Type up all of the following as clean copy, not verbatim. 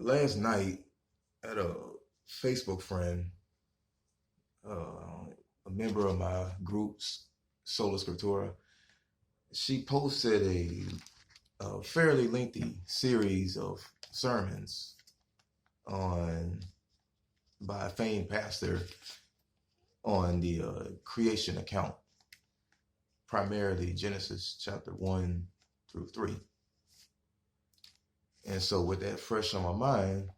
Last night, I had a Facebook friend, a member of my group's Sola Scriptura. She posted a fairly lengthy series of sermons on by a famed pastor on the creation account, primarily Genesis chapter 1 through 3. And so, with that fresh on my mind,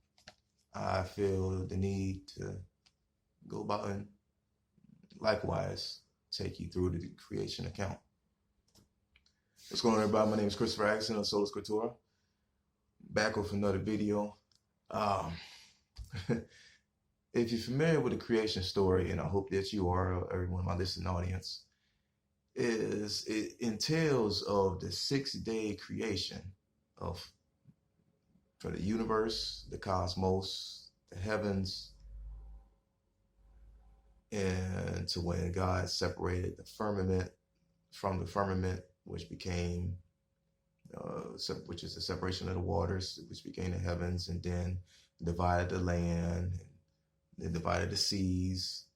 I feel the need to go about and likewise take you through the creation account. What's going on, everybody? My name is Christopher Axon of Sola Scriptura. Back with another video. If you're familiar with the creation story, and I hope that you are, everyone in my listening audience, it entails of the 6-day creation for the universe, the cosmos, the heavens, and to when God separated the firmament from the firmament, which became, which is the separation of the waters, which became the heavens, and then divided the land, and then divided the seas,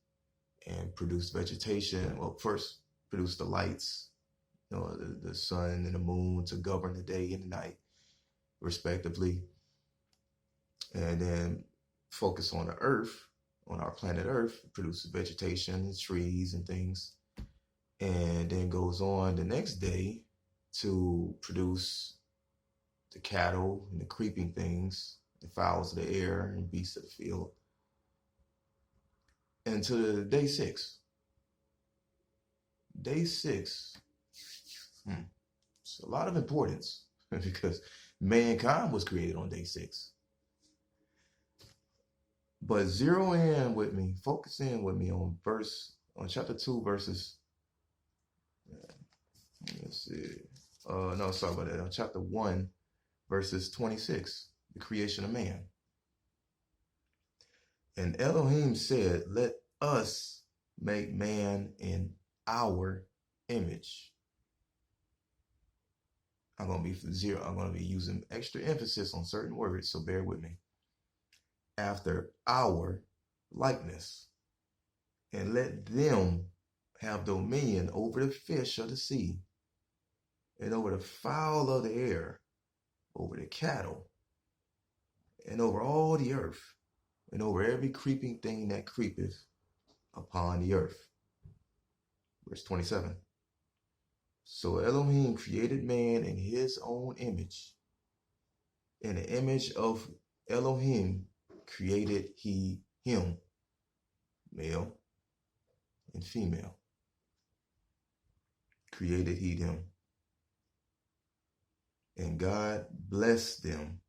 and produced vegetation. Well, first produced the lights, the sun and the moon to govern the day and the night, respectively, and then focus on the earth, on our planet Earth, produces vegetation, trees, and things, and then goes on the next day to produce the cattle and the creeping things, the fowls of the air and beasts of the field, until day 6. Day 6, it's a lot of importance because mankind was created on day 6. But zero in with me, focus in with me on chapter 2, verses. Let's see. No, sorry about that. On chapter 1, verses 26, the creation of man. And Elohim said, "Let us make man in our image." I'm going to be using extra emphasis on certain words, so bear with me. After our likeness, and let them have dominion over the fish of the sea, and over the fowl of the air, over the cattle, and over all the earth, and over every creeping thing that creepeth upon the earth. Verse 27. So Elohim created man in his own image. In the image of Elohim created he him, male and female. Created he them. And God blessed them.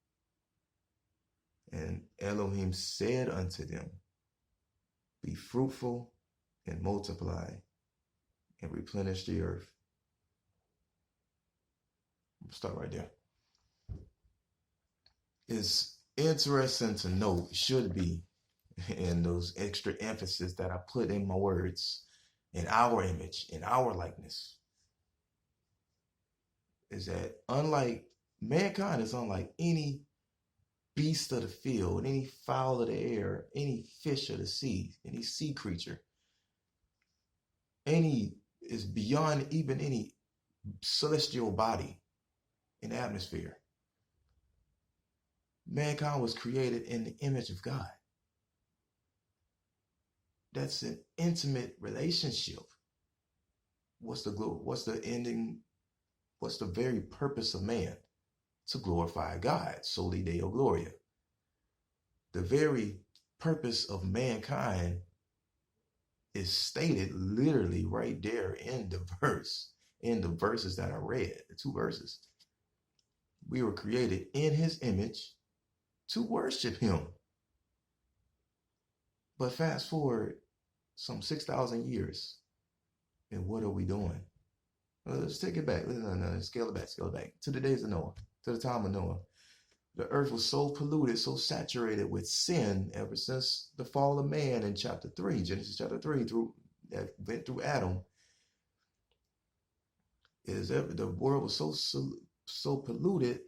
And Elohim said unto them, "Be fruitful and multiply and replenish the earth." I'll start right there. It's interesting to note, should be, in those extra emphasis that I put in my words, in our image, in our likeness, is that mankind is unlike any beast of the field, any fowl of the air, any fish of the sea, any sea creature, is beyond even any celestial body in the atmosphere. Mankind was created in the image of God. That's an intimate relationship. What's the ending? What's the very purpose of man? To glorify God, soli Deo Gloria. The very purpose of mankind is stated literally right there in the verses that I read, the 2 verses. We were created in his image to worship him. But fast forward some 6,000 years, and what are we doing? Let's take it back. No, scale it back. To the days of Noah, to the time of Noah. The earth was so polluted, so saturated with sin ever since the fall of man in chapter 3, Genesis chapter 3, that went through Adam. The world was so polluted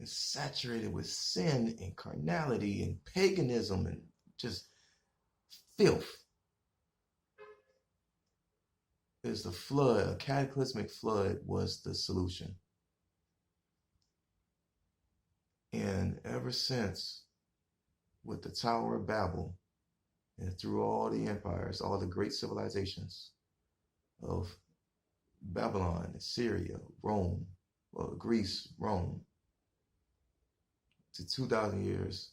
is saturated with sin and carnality and paganism and just filth. Is the flood, a cataclysmic flood was the solution. And ever since, with the Tower of Babel, and through all the empires, all the great civilizations of Babylon, Assyria, Rome, well, Greece, Rome, to 2,000 years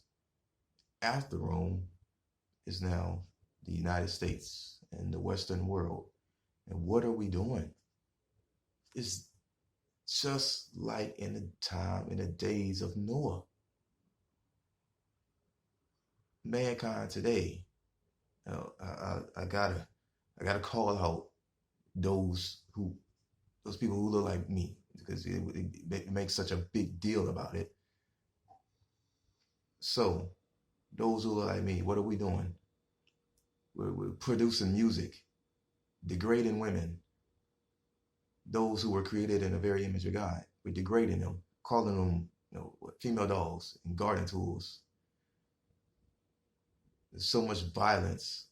after Rome is now the United States and the Western world. And what are we doing? It's just like in the days of Noah. Mankind today, I gotta call out those people who look like me, because it makes such a big deal about it. So those who look like me, what are we doing? We're producing music, degrading women, those who were created in the very image of God. We're degrading them, calling them, female dolls and garden tools. There's so much violence,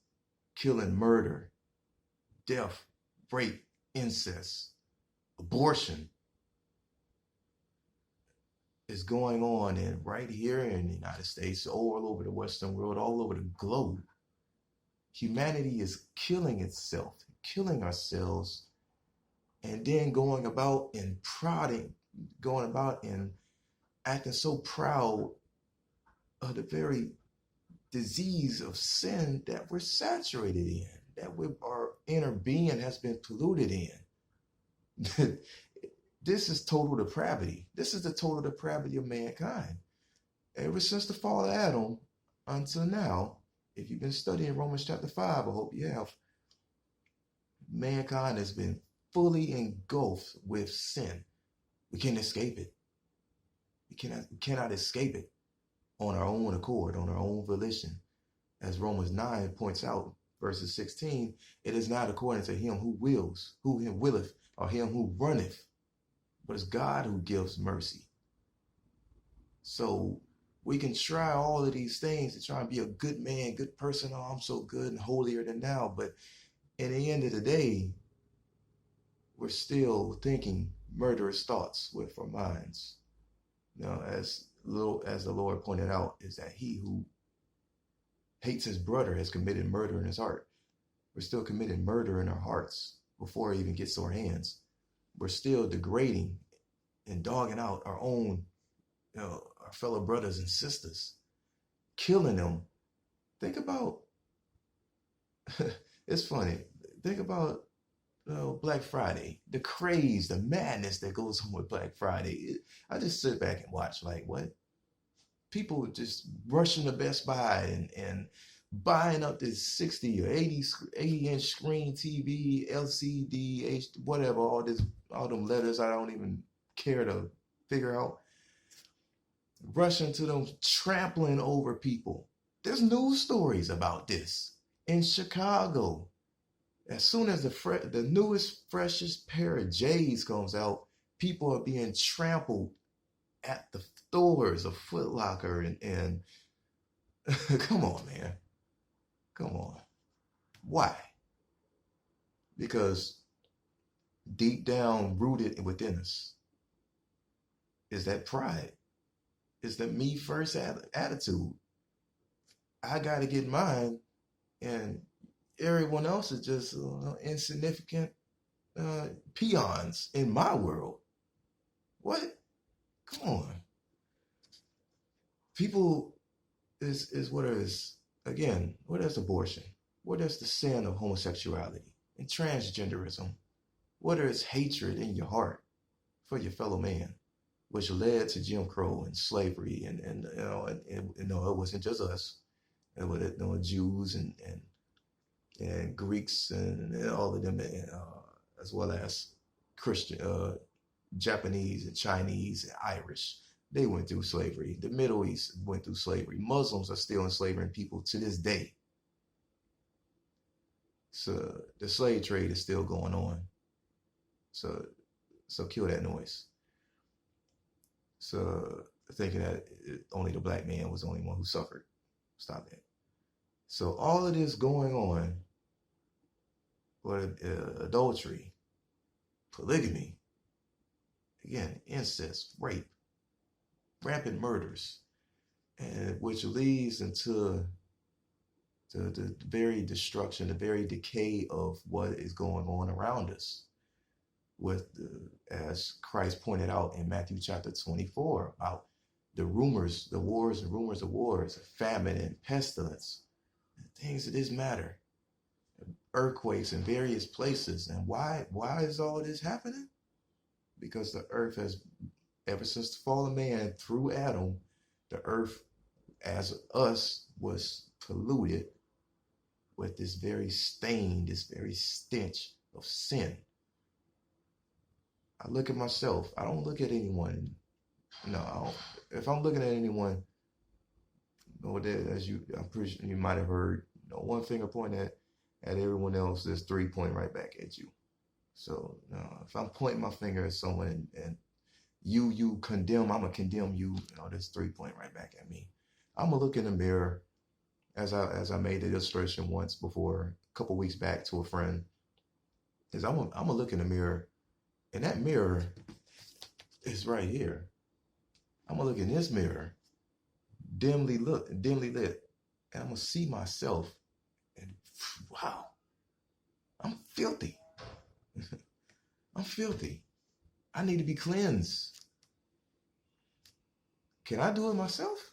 killing, murder, death, rape, incest, abortion is going on, and right here in the United States, all over the Western world, all over the globe. Humanity is killing itself, killing ourselves, and then going about and acting so proud of the very disease of sin that we're saturated in, that our inner being has been polluted in. This is total depravity. This is the total depravity of mankind. Ever since the fall of Adam until now, if you've been studying Romans chapter 5, I hope you have, mankind has been fully engulfed with sin. We can't escape it. We cannot escape it on our own accord, on our own volition. As Romans 9 points out, verses 16, it is not according to him who wills, who him willeth, or him who runneth, but it's God who gives mercy. So we can try all of these things to try and be a good man, good person. Oh, I'm so good and holier than thou. But in the end of the day, we're still thinking murderous thoughts with our minds. Now, as the Lord pointed out, is that he who hates his brother has committed murder in his heart. We're still committing murder in our hearts before it even gets to our hands. We're still degrading and dogging out our own, our fellow brothers and sisters, killing them. Think about, it's funny, think about Black Friday, the craze, the madness that goes on with Black Friday. I just sit back and watch, like, what? People just rushing to Best Buy and buying up this 60 or 80 inch screen TV, LCD, whatever, all them letters I don't even care to figure out. Rushing to them, trampling over people. There's news stories about this in Chicago. As soon as the newest, freshest pair of J's comes out, people are being trampled at the stores of Foot Locker and come on, man. Come on. Why? Because deep down, rooted within us, is that pride. It's the me first attitude. I got to get mine, and everyone else is just insignificant peons in my world. What? Come on. People is what is, again, what is abortion? What is the sin of homosexuality and transgenderism? What is hatred in your heart for your fellow man, which led to Jim Crow and slavery and it wasn't just us. It was Jews and Greeks and all of them, as well as Christian, Japanese and Chinese and Irish. They went through slavery. The Middle East went through slavery. Muslims are still enslaving people to this day. So the slave trade is still going on. So kill that noise. So thinking that only the black man was the only one who suffered. Stop that. So all of this going on, adultery, polygamy, again, incest, rape, rampant murders, and which leads into the very destruction, the very decay of what is going on around us. As Christ pointed out in Matthew chapter 24, about the rumors, the wars and rumors of wars, famine and pestilence, and things of this matter, earthquakes in various places. And why is all this happening? Because the earth has, ever since the fall of man through Adam, the earth as us was polluted with this very stain, this very stench of sin. I look at myself. I don't look at anyone. No, I don't. If I'm looking at anyone, as I'm pretty sure you might have heard, one finger pointing at everyone else, there's three pointing right back at you. So if I'm pointing my finger at someone and you condemn, I'm gonna condemn you. There's three pointing right back at me. I'm gonna look in the mirror, as I made the illustration once before, a couple weeks back to a friend. Is I'm gonna look in the mirror, and that mirror is right here. I'm gonna look in this mirror, dimly lit, and I'm gonna see myself, and wow, I'm filthy. I'm filthy. I need to be cleansed. Can I do it myself?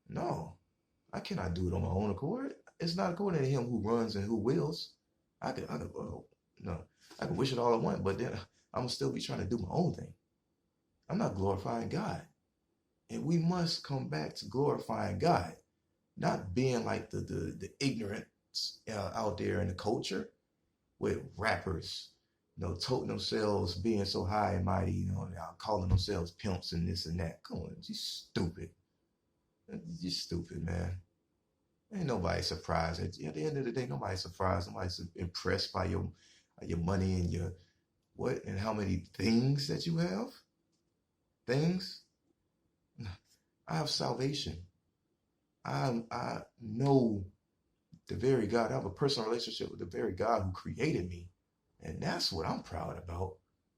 No, I cannot do it on my own accord. It's not according to him who runs and who wills. I could wish it all I want, but then I'm gonna still be trying to do my own thing. I'm not glorifying God. And we must come back to glorifying God, not being like the ignorance out there in the culture with rappers, toting themselves, being so high and mighty, calling themselves pimps and this and that. Come on, you stupid. You're stupid, man. Ain't nobody surprised. At the end of the day, nobody's surprised. Nobody's impressed by your money and your what and how many things that you have. Things. I have salvation. I know the very God. I have a personal relationship with the very God who created me. And that's what I'm proud about.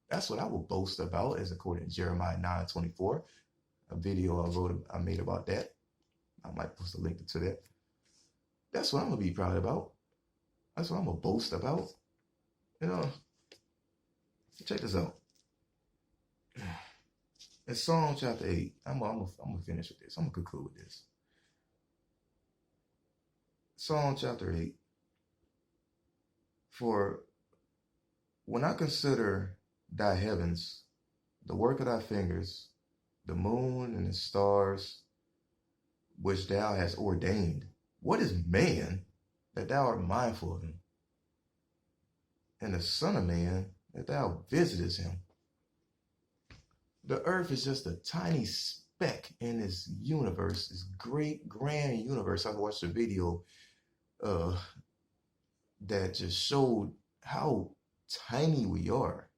That's what I will boast about, as according to Jeremiah 9:24, a video I made about that. I might post a link to that. That's what I'm gonna be proud about. That's what I'm gonna boast about. Check this out. In Psalm chapter 8, I'm gonna finish with this. I'm gonna conclude with this. Psalm chapter 8. For when I consider thy heavens, the work of thy fingers, the moon and the stars, which thou hast ordained, what is man that thou art mindful of him? And the son of man that thou visitest him? The earth is just a tiny speck in this universe, this great, grand universe. I watched a video that just showed how tiny we are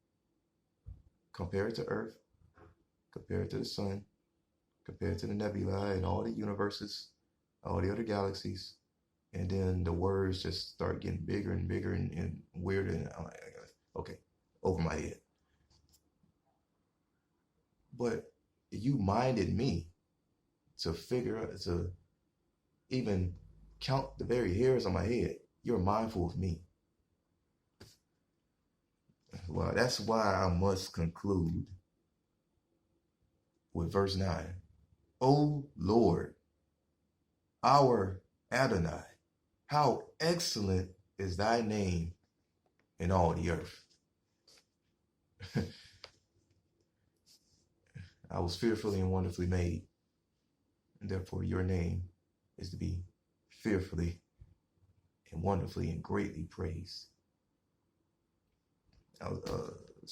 compared to Earth, compared to the sun, compared to the nebulae and all the universes, all the other galaxies. And then the words just start getting bigger and bigger and weirder. And I'm like, okay, over my head. But you minded me to even count the very hairs on my head. You're mindful of me. Well, that's why I must conclude with verse 9. O Lord, our Adonai, how excellent is thy name in all the earth. I was fearfully and wonderfully made, and therefore your name is to be fearfully and wonderfully and greatly praised.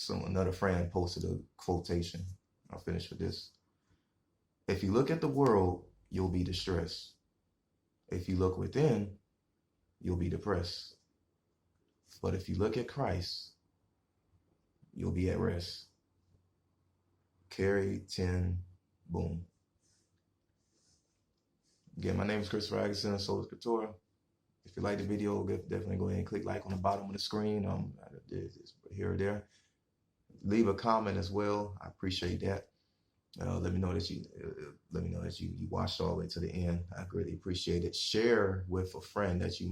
Another friend posted a quotation. I'll finish with this. If you look at the world, you'll be distressed. If you look within, you'll be depressed. But if you look at Christ, you'll be at rest. Carry 10, boom. Again, my name is Chris Ferguson, Sola Scriptura. If you like the video, definitely go ahead and click like on the bottom of the screen. It's here or there. Leave a comment as well. I appreciate that. Let me know that you watched all the way to the end. I greatly appreciate it. Share with a friend that you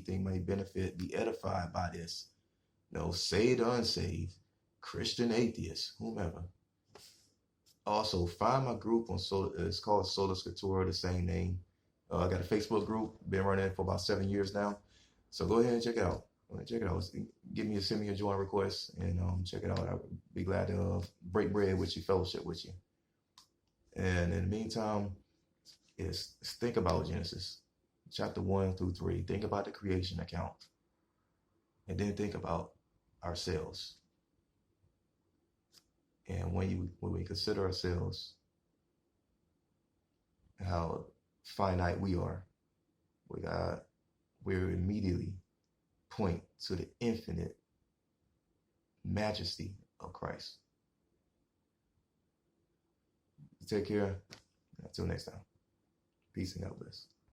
think might benefit, be edified by this. Saved or unsaved, Christian, atheist, whomever. Also, find my group on it's called Sola Scriptura, the same name. I got a Facebook group, been running it for about 7 years now. So go ahead and check it out. Send me a join request and check it out. I would be glad to break bread with you, fellowship with you. And in the meantime, think about Genesis chapter 1 through 3. Think about the creation account. And then think about ourselves. And when we consider ourselves, how finite we are, we immediately point to the infinite majesty of Christ. Take care. Until next time. Peace and God bless.